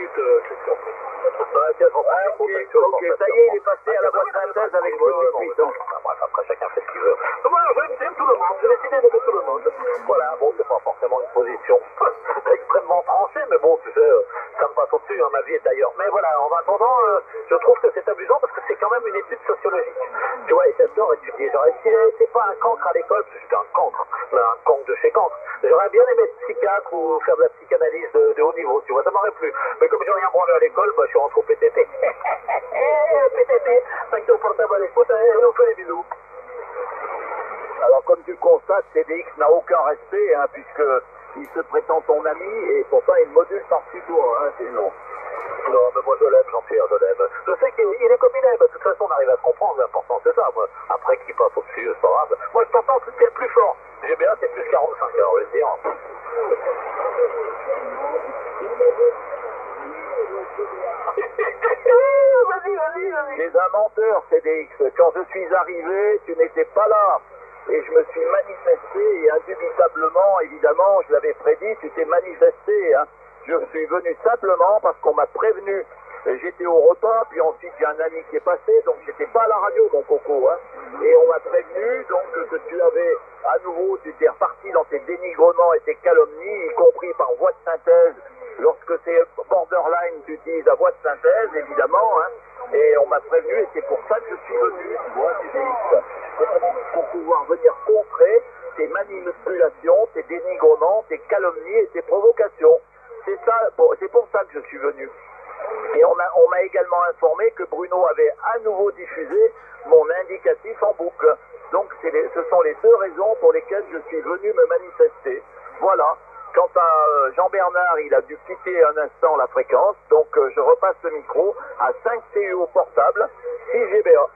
minutes, c'est sûr. Ok, ça y est, il est passé à la boîte synthèse avec Petit Puissant. Bref, après chacun fait ce qu'il veut. Moi, j'aime tout le monde, j'ai décidé d'aimer tout le monde. Voilà, bon, c'est pas forcément une position extrêmement tranchée, mais bon, tu sais, ça me passe au-dessus, hein, ma vie est ailleurs. Mais voilà, en attendant, je trouve que c'est amusant parce que c'est quand même une étude sociologique. Tu vois, et j'adore étudier. Genre, si j'étais pas un cancre à l'école, parce que j'étais un cancre, mais un cancre de chez cancre, j'aurais bien aimé être psychiatre ou faire de la psychanalyse de haut niveau, tu vois, ça m'aurait plu. Mais comme j'ai rien branlé à l'école, bah, je suis rentré au PTT. PTT, avec ton portable à l'écoute, et on fait les bisous. Alors, comme tu le constates, CDX n'a aucun respect, hein, puisqu'il se prétend ton ami, et pourtant il module par-dessus toi, hein, c'est non. Non, mais moi je l'aime, Jean-Pierre, je l'aime. Je sais qu'il est comme il est, de toute façon on arrive à se comprendre, l'important c'est ça. Moi, après qu'il passe au-dessus, c'est pas grave. Moi je t'entends, c'est le plus fort. J'ai bien, c'est plus 45, alors je vais te dire. Vas-y. T'es un menteur, CDX. Quand je suis arrivé, tu n'étais pas là. Et je me suis manifesté, et indubitablement, évidemment, je l'avais prédit, tu t'es manifesté, hein. Je suis venu simplement parce qu'on m'a prévenu. J'étais au repas, puis ensuite il y a un ami qui est passé, donc j'étais pas à la radio, mon coco, hein. Et on m'a prévenu, donc, que tu avais, à nouveau, tu t'es reparti dans tes dénigrements et tes calomnies, y compris par voix de synthèse. Lorsque c'est borderline, tu utilises la voix de synthèse, évidemment, hein. Et on m'a prévenu, et c'est pour ça que je suis venu, tu vois, pour pouvoir venir contrer tes manipulations, tes dénigrements, tes calomnies et tes provocations. C'est ça, c'est pour ça que je suis venu. Et on m'a également informé que Bruno avait à nouveau diffusé mon indicatif en boucle. Donc ce sont les deux raisons pour lesquelles je suis venu me manifester. Voilà. Quant à Jean-Bernard, il a dû quitter un instant la fréquence, donc je repasse le micro à 5 CU au portable, 6 GBA.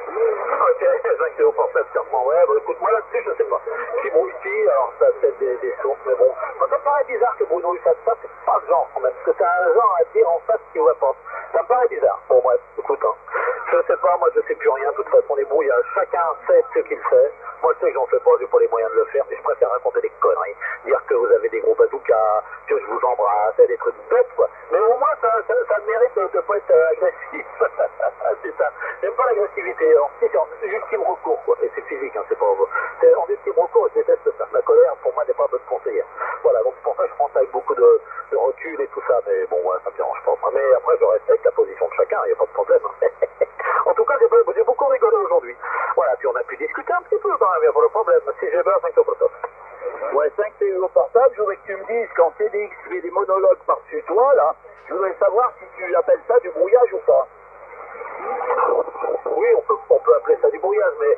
Ok, 5 kg portable, sûrement. Ouais, bah écoute, moi là-dessus, je sais pas. Qui brouille qui, alors ça peut-être des sources, mais bon. Moi, ça me paraît bizarre que Bruno il fasse ça, c'est pas le genre quand même, parce que c'est un genre à dire en face ce qu'il pense. Ça me paraît bizarre. Bon, bref, écoute, hein. Je sais pas, moi je sais plus rien, de toute façon, les brouillages, chacun sait ce qu'il fait. Moi je sais que j'en fais pas, j'ai pas les moyens de le faire, mais je préfère raconter des conneries. Dire que vous avez des gros bazookas, que je vous embrasse, des trucs bêtes, quoi. Mais au moins, ça mérite de pas être agressif. C'est ça. J'aime pas l'agressivité. Alors, c'est en ultime recours, quoi. Et c'est physique, hein, c'est pas... C'est en ultime recours, je déteste ça. La colère, pour moi, n'est pas bonne conseillère. Voilà, donc c'est pour ça que je pense avec beaucoup de recul et tout ça. Mais bon, ouais, ça me dérange pas. Mais après, je respecte la position de chacun, il n'y a pas de problème. En tout cas, j'ai beaucoup rigolé aujourd'hui. Voilà, puis on a pu discuter un petit peu quand même, il n'y a pas de problème. Si j'ai besoin, 5 euros. Ouais, 5 CU au portable, je voudrais que tu me dises, quand CDX fait des monologues par-dessus toi, là, je voudrais savoir si tu appelles ça du brouillage ou pas. Oui, on peut appeler ça du brouillage, mais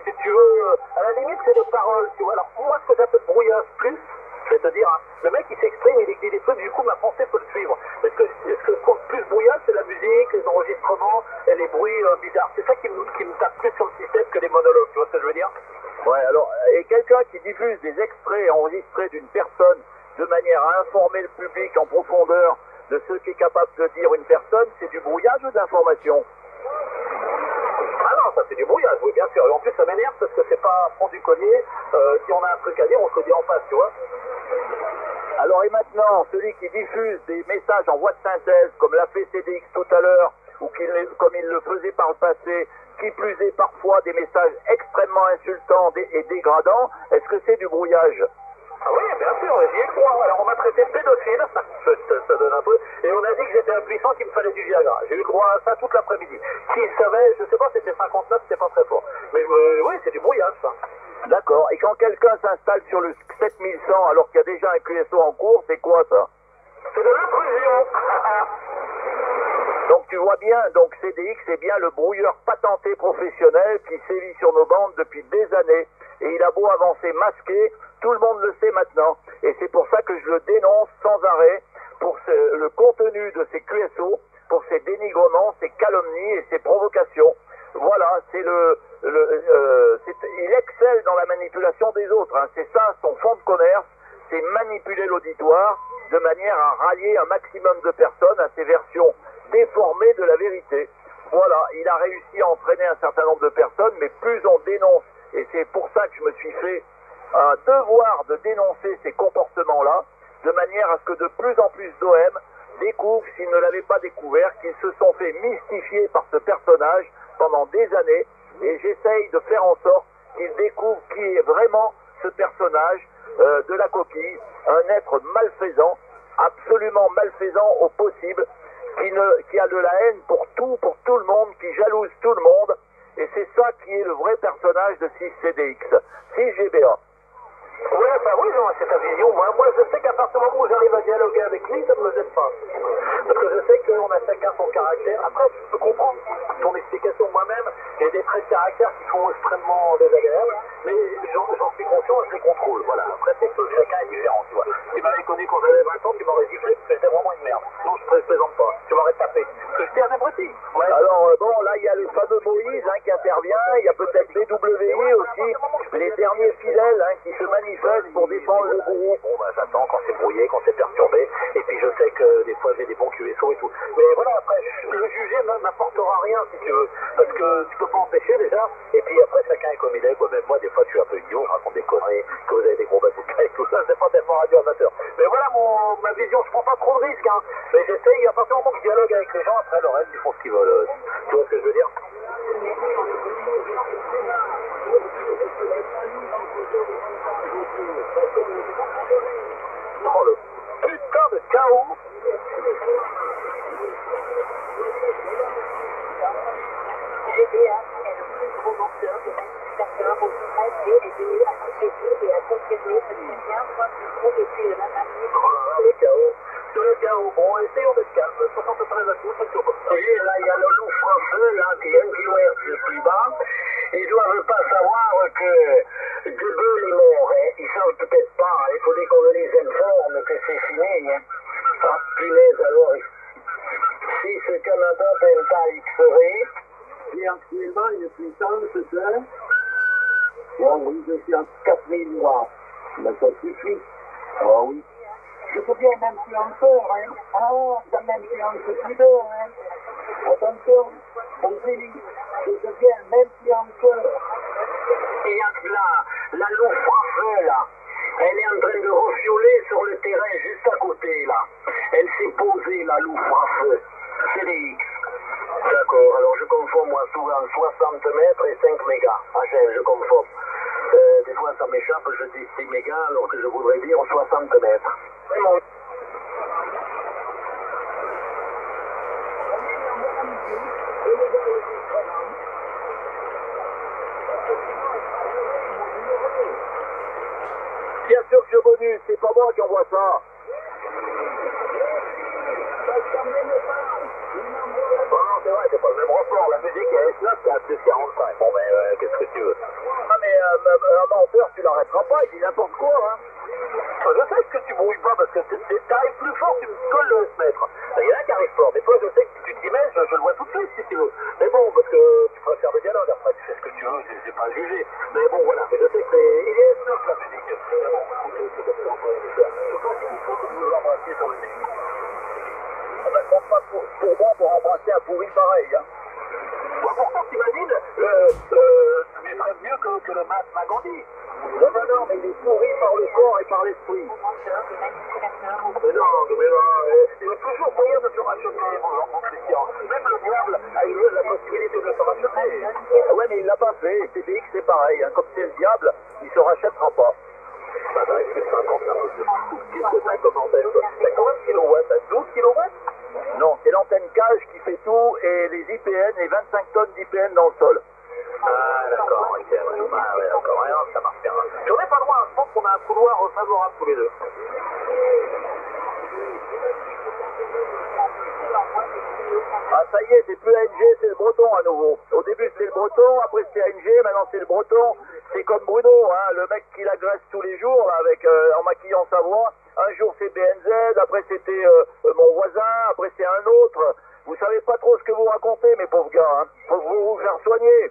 si tu veux, à la limite, c'est des paroles, tu vois. Alors, moi, ce que j'appelle brouillage plus, je vais te dire, hein, le mec, il s'exprime, il dit des trucs, du coup, ma pensée peut le suivre. Mais ce que compte plus brouillage, c'est la musique, les enregistrements et les bruits bizarres. C'est ça qui me tape plus sur le système que les monologues, tu vois ce que je veux dire? Ouais, alors, et quelqu'un qui diffuse des extraits enregistrés d'une personne de manière à informer le public en profondeur de ce qu'est capable de dire une personne, c'est du brouillage ou d'information? Ah non, ça c'est du brouillage, oui, bien sûr. Et en plus, ça m'énerve parce que c'est pas fond du collier. Si on a un truc à dire, on se le dit en face, tu vois. Alors, et maintenant, celui qui diffuse des messages en voix de synthèse, comme l'a fait CDX tout à l'heure, ou comme il le faisait par le passé, qui plus est parfois des messages extrêmement insultants et dégradants, est-ce que c'est du brouillage? Ah oui, bien sûr, j'y ai le droit. Alors on m'a traité de pédophile, ça donne un peu, et on a dit que j'étais impuissant, qu'il me fallait du Viagra. J'ai eu le droit à ça toute l'après-midi. S'il savait, je sais pas, c'était 59, c'était pas très fort. Mais oui, c'est du brouillage, ça. D'accord. Et quand quelqu'un s'installe sur le 7100 alors qu'il y a déjà un QSO en cours, c'est quoi ça? C'est de l'intrusion. Donc tu vois bien, donc CDX est bien le brouilleur patenté professionnel qui sévit sur nos bandes depuis des années. Et il a beau avancer masqué, tout le monde le sait maintenant. Et c'est pour ça que je le dénonce sans arrêt pour le contenu de ces QSO, pour ses dénigrements, ses calomnies et ses provocations. Voilà, il excelle dans la manipulation des autres. Hein. C'est ça son fond de commerce, c'est manipuler l'auditoire de manière à rallier un maximum de personnes à ses versions déformées de la vérité. Voilà, il a réussi à entraîner un certain nombre de personnes, mais plus on dénonce, et c'est pour ça que je me suis fait un devoir de dénoncer ces comportements-là, de manière à ce que de plus en plus d'OM découvrent, s'ils ne l'avaient pas découvert, qu'ils se sont fait mystifier par ce personnage pendant des années, et j'essaye de faire en sorte qu'ils découvrent qui est vraiment ce personnage de la coquille, un être malfaisant, absolument malfaisant au possible, qui a de la haine pour tout le monde, qui jalouse tout le monde, et c'est ça qui est le vrai personnage de 6CDX, 6GBA. Ouais, bah oui, non, c'est ta vision. Moi, je sais qu'à partir du moment où j'arrive à dialoguer avec lui, ça ne me gêne pas. Parce que je sais qu'on a chacun son caractère. Après, je peux comprendre ton explication moi-même. Il y a des traits de caractère qui sont extrêmement désagréables, mais j'en suis conscient et je les contrôle. Voilà. Après, c'est que chacun est différent, tu vois. Tu m'avais connu quand j'avais 20 ans, tu m'aurais giflé parce que j'étais vraiment une merde. Non, je ne plaisante pas. Tu m'aurais tapé. Parce que j'étais un abruti. Ouais. Alors, bon, là, il y a le fameux Moïse qui intervient. Il y a peut-être BWI aussi. Les derniers fidèles qui se manifestent pour défendre le gourou. Bon, bah, j'attends quand c'est brouillé, quand c'est perturbé. Et puis, je sais que des fois, j'ai des bons QSO et tout. Mais voilà, après, le juger n'apportera rien, si tu veux. Parce que tu peux pas empêcher, déjà. Et puis, après, chacun est comme il est. Quoi. Même moi, des fois, je suis un peu idiot. Je raconte des conneries. Que vous avez des gros bazookas et tout ça. C'est pas tellement radio amateur. Mais voilà, ma vision. Je prends pas trop de risques. Mais j'essaye, à partir du moment que je dialogue avec les gens, après, le reste, ils font ce qu'ils veulent. Tu vois ce que je veux dire? Oh, le putain de chaos! GBA est le plus gros lanceur de manifestateurs au sommet et est venu à compléter et à confirmer ce soutien soit plus gros depuis le 29 Oh, le chaos. Le chaos. Bon, essayons d'être calme. 73 à tous, c'est comme ça. Et là, il y a le loup français, là, qui est 1 kHz plus bas. Ils doivent pas savoir que De Gaulle est mort, hein. Ils savent peut-être pas. Il faudrait qu'on les informe que c'est fini, hein. Ah, punaise, alors. Si ce Canada Delta-X-Ray, qui est actuellement une puissance de... Bon, oui, je suis à 4000 watts. Mais ça suffit. Ah oui. Je deviens influenceur, hein. Ah, ça m'influence plus d'eux, hein. Attention, comprenez, je deviens influenceur. Et la loup français, là, elle est en train de refioler sur le terrain juste à côté, là. Elle s'est posée, la loup français. C'est des X. D'accord, alors je confonds moi souvent 60 mètres et 5 mégas. Ah, je confonds. Des fois ça m'échappe, je dis 6 mégas alors que je voudrais dire 60 mètres. C'est mon... Bien sûr que je bonus, c'est pas moi qui envoie ça. Non, c'est vrai, c'est pas le même rapport. La musique est S9, c'est à plus 45. Bon, ben, qu'est-ce que tu veux? Ah, mais un menteur, tu l'arrêteras pas, il dit n'importe quoi, hein. Je sais que tu brouilles pas parce que t'arrives plus fort, tu me colles le S-mètre. Il y en a qui arrivent fort. Des fois, je sais que tu t'y mets, je le vois tout de suite si tu veux. Mais bon, parce que tu préfères le dialogue. Après, tu fais ce que tu veux, j'ai pas jugé. Mais bon, voilà. Mais je sais que il est S9 la musique. Mais bon, écoute, c'est comme ça, on peut le faire. Je pense qu'il faut que vous l'embrassiez sur le nez. Ah ben, compte pas pour moi pour embrasser un pourri pareil, hein. Bon, pourtant, t'imagines, tu mettrais mieux que le Mahatma Gandhi. Non, mais il est pourri par le corps et par l'esprit. Mais non, il y a toujours moyen de se racheter, mon Christian. Même le diable a eu la possibilité de se racheter. Ah ouais, mais il l'a pas fait. CDX, c'est pareil, hein. Comme c'est le diable, il se rachètera pas. Bah, dans les 50, c'est un peu plus. Qu'est-ce que t'as comme antenne, toi? T'as combien de kilowatts? T'as 12 kilowatts? Non, c'est l'antenne cage qui fait tout et les IPN et 25 tonnes d'IPN dans le sol. Ah, d'accord, ok. Ah, ouais, d'accord. Ouais, ça marche bien. J'en ai pas loin, je pense qu'on a un couloir favorable tous les deux. Ah, ça y est, c'est plus ANG, c'est le breton à nouveau. Au début, c'était le breton, après c'était ANG, maintenant c'est le breton. C'est comme Bruno, hein, le mec qui l'agresse tous les jours, là, avec, en maquillant sa voix. Un jour c'est BNZ, après c'était mon voisin, après c'est un autre. Vous savez pas trop ce que vous racontez, mes pauvres gars, hein. Faut vous faire soigner.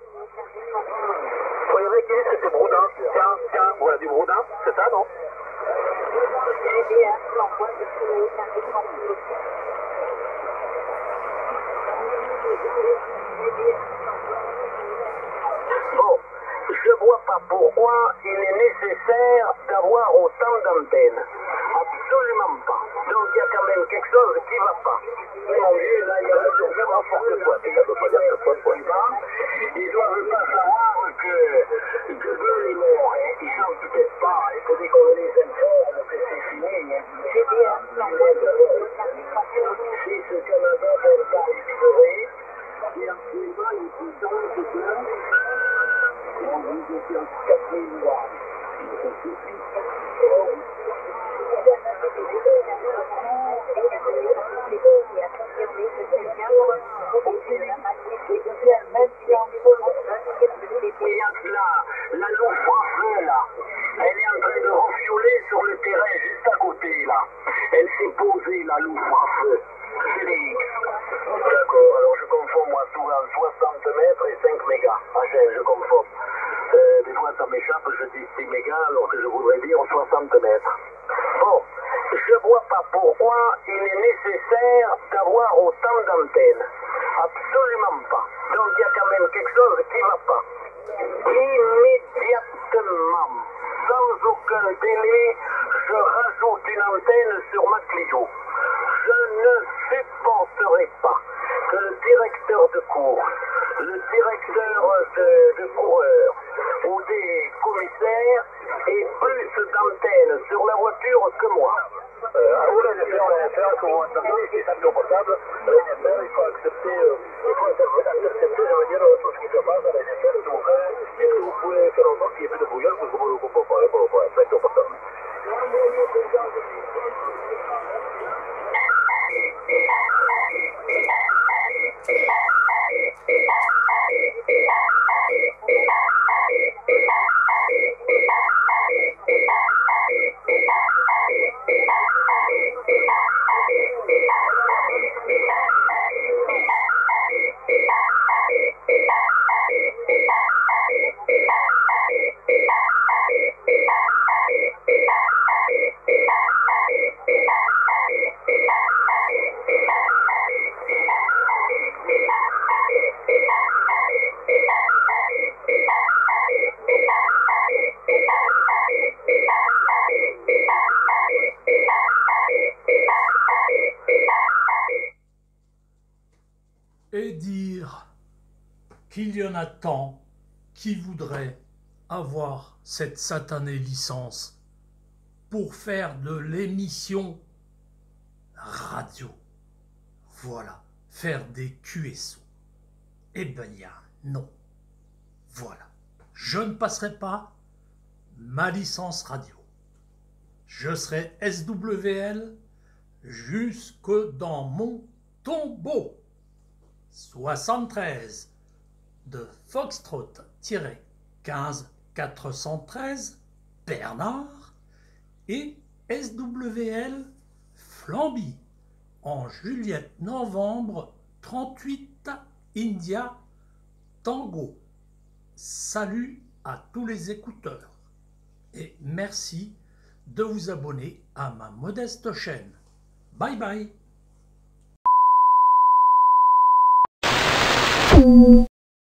Faut y vérifier que c'est Broudin. Tiens, voilà du Broudin, c'est ça, non? Bon, je vois pas pourquoi il est nécessaire d'avoir autant d'antennes. Absolument pas. Donc il y a quand même quelque chose qui ne va pas. Mais mon Dieu, là, il y a même n'importe quoi. Ça ne veut pas dire que quoi suivant. Ils ne doivent pas savoir que De Gaulle est mort. Hein. Ils ne savent peut-être pas. Il faudrait qu'on les informe que c'est fini. Hein. Si ce Canada n'est pas restauré, et actuellement, il faut donc que on vous était en 4 000 mois. La Luftwaffe, là, elle est en train de refioler sur le terrain juste à côté, là. Elle s'est posée, la Luftwaffe. D'accord, alors je confonds, moi, souvent 60 mètres et 5 mégas. Ah, je confonds. Des fois, ça m'échappe, je dis 6 mégas, alors que je voudrais dire 60 mètres. Bon, je vois pas pourquoi il est nécessaire d'avoir autant d'antennes. Absolument pas. Donc, il y a quand même quelque chose qui ne va pas. Immédiatement, sans aucun délai, je rajoute une antenne sur ma Clio. Je ne supporterai pas que le directeur de cours, le directeur de coureur ou des commissaires aient plus d'antennes sur la voiture que moi. Vous, la NFR, que vous entendez, c'est un portable. La NFR, il faut accepter, je veux dire, tout ce qui se passe à la NFR. Donc, est-ce que vous pouvez faire en sorte qu'il n'y ait plus de brouillard pour que vous ne le compreniez pas pour un portable? Et dire qu'il y en a tant qui voudraient avoir cette satanée licence pour faire de l'émission radio. Voilà, faire des QSO. Eh ben, non. Voilà. Je ne passerai pas ma licence radio. Je serai SWL jusque dans mon tombeau. 73 de Foxtrot-15 413 Bernard et SWL Flamby en Juliette Novembre 38 India Tango. Salut à tous les écouteurs et merci de vous abonner à ma modeste chaîne. Bye bye.